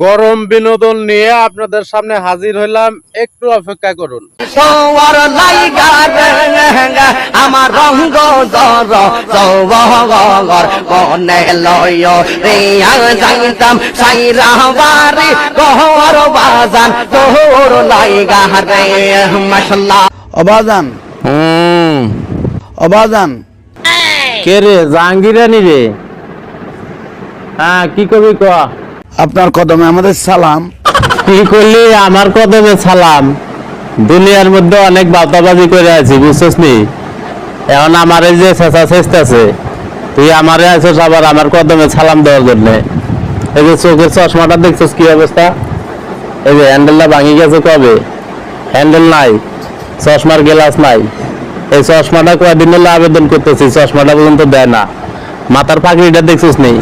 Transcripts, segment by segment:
গরম বিনোদন নিয়ে আপনাদের সামনে হাজির হইলাম, একটু অপেক্ষা করুন। আমার রঙ্গ মনে লয় যাইতাম সাইরা বাড়ি গহর বাজান তোর লাইগা রে মাশাআল্লাহ। অবাজান অবাজান কে রে? জাহাঙ্গীরানি রে? হ্যাঁ, কি কবি ক? আপনার কদমে আমাদের সালাম। কি করলি? আমার কদমে সালাম? দুনিয়ার মধ্যে অনেক বাতাবাজি করে আছি, বুঝছিস নি? এখন আমার এই যে চেঁচা চেষ্টাছে, তুই আমারে আছিস আবার আমার কদমে সালাম দেওয়ার জন্য। এই যে চোখের চশমাটা দেখছিস কি অবস্থা? এই যে হ্যান্ডেলটা ভাঙি গেছে কবে? হ্যান্ডেল নাই, চশমার গ্লাস নাই। এই চশমাটা কয়দিন হলো আবেদন করতেছি, চশমাটা পর্যন্ত দেয় না। মাথার পাগড়িটা দেখছিস নি?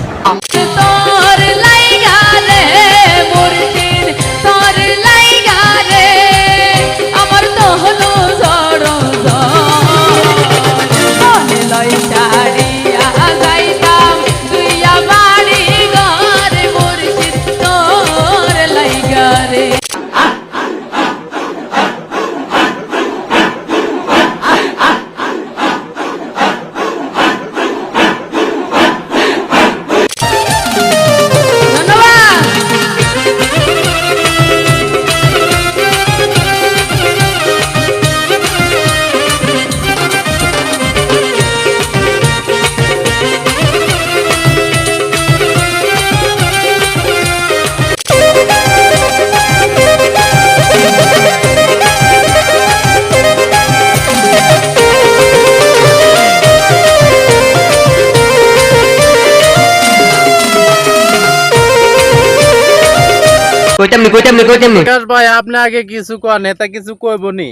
বিকাশ ভাই, আপনি আগে কিছু কন, নেতা কিছু কইবনি।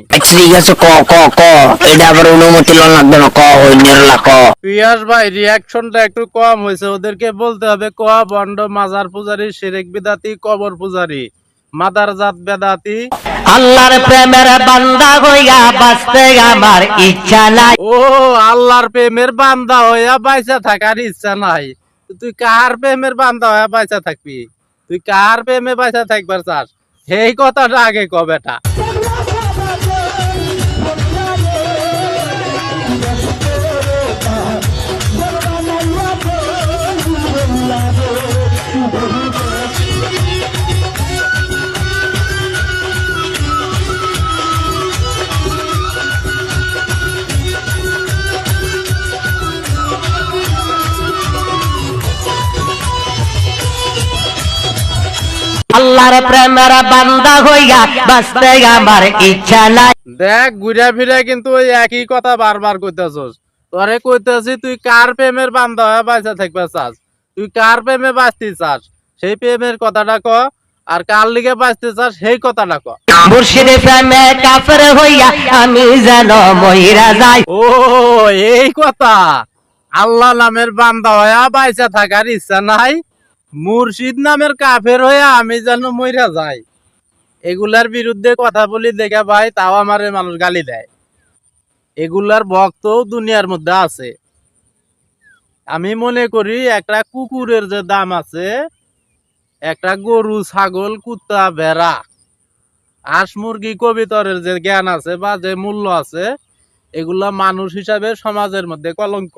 পিয়াস ভাই, রিয়াকশনটা একটু কম হয়েছে, ওদেরকে বলতে হবে ক বন্ড মাজার পূজারী, শিরক বিদাতি, কবর পূজারী, মাদার জাত বেদাতি। আল্লাহর প্রেমের বান্দা হইয়া বাঁচতে আমার ইচ্ছা নাই। ও, আল্লাহর প্রেমের বান্দা হইয়া বাইচা থাকার ইচ্ছা নাই? তুই কার প্রেমের বান্দা হইয়া বাইচা থাকবি? তুই কার প্রেমে বাইচা থাকবার চাস? এই কথাটা আগে ক বেটা। আল্লাহর প্রেমের বান্দা হইয়া বাঁচতে আমার ইচ্ছা নাই। দেখ, ঘুরা ফিরা কিন্তু ওই একই কথা বারবার কইতেছস। তোরে কইতেছি, তুই কার প্রেমের বান্দা হয়ে বাইচা থাকবা চাস? তুই কার প্রেমে বাঁচতে চাস সেই প্রেমের কথাটা ক, আর কার লিগে বাঁচতে চাস সেই কথাটা ক। মুর্শিদের প্রেমে কাফের হইয়া আমি যেন মইরা যাই। ও, এই কথা! আল্লাহ নামের বান্দা হইয়া বাইচা থাকার ইচ্ছা নাই, মুর্শিদ নামের কাফের হইয়া আমি যেন মইরা যাই। এগুলার বিরুদ্ধে কথা বলি দেখা ভাই, তাও আমারে মানুষ গালি দেয়। এগুলার ভক্ত দুনিয়ার মধ্যে আছে। আমি মনে করি একটা কুকুরের যে দাম আছে, একটা গরু, ছাগল, কুত্তা, ভেড়া, হাঁস, মুরগি, কবিতরের যে জ্ঞান আছে বা যে মূল্য আছে, এগুলা মানুষ হিসাবে সমাজের মধ্যে কলঙ্ক।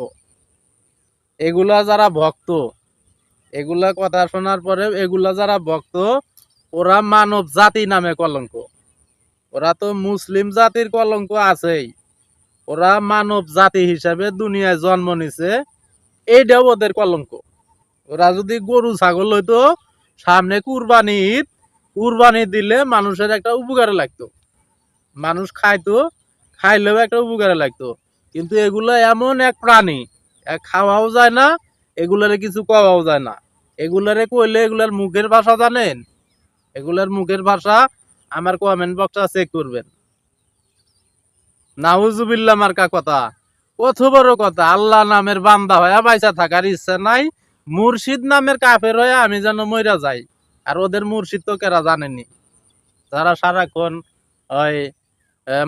এগুলা যারা ভক্ত, এগুলা কথা শোনার পরে এগুলা যারা ভক্ত, ওরা মানব জাতি নামে কলঙ্ক। ওরা তো মুসলিম জাতির কলঙ্ক আছেই, ওরা মানব জাতি হিসাবে দুনিয়ায় জন্ম নিছে, এইটাও ওদের কলঙ্ক। ওরা যদি গরু ছাগল হইতো, সামনে কুরবানি ঈদ, কুরবানি দিলে মানুষের একটা উপকারে লাগতো, মানুষ খাইতো, খাইলেও একটা উপকারে লাগতো। কিন্তু এগুলা এমন এক প্রাণী, খাওয়াও যায় না, এগুলারে কিছু কওয়াও যায় না। এগুলারে কইলে এগুলার মুখের ভাষা জানেন? এগুলার মুখের ভাষা আমার কমেন্ট বক্সে চেক করবেন। নাউজুবিল্লাহ মার্কা কথা, কত বড় কথা! আল্লাহ নামের বান্দা হয়ে বাইচা থাকার ইচ্ছা নাই, মুর্শিদ নামের কাফের হয়ে আমি যেন মইরা যাই। আর ওদের মুর্শিদ তো কেরা জানেনি, যারা সারাক্ষণ ওই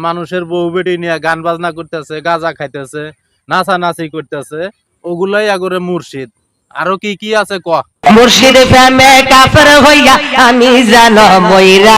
মানুষের বউ বেটি নিয়ে গান বাজনা করতেছে, গাঁজা খাইতেছে, নাচানাচি করতেছে, ওগুলাই আগরে মুর্শিদ। আরো কি কি আছে ক? মুর্শিদ প্রেমে কাফের হইয়া আমি যেন মইরা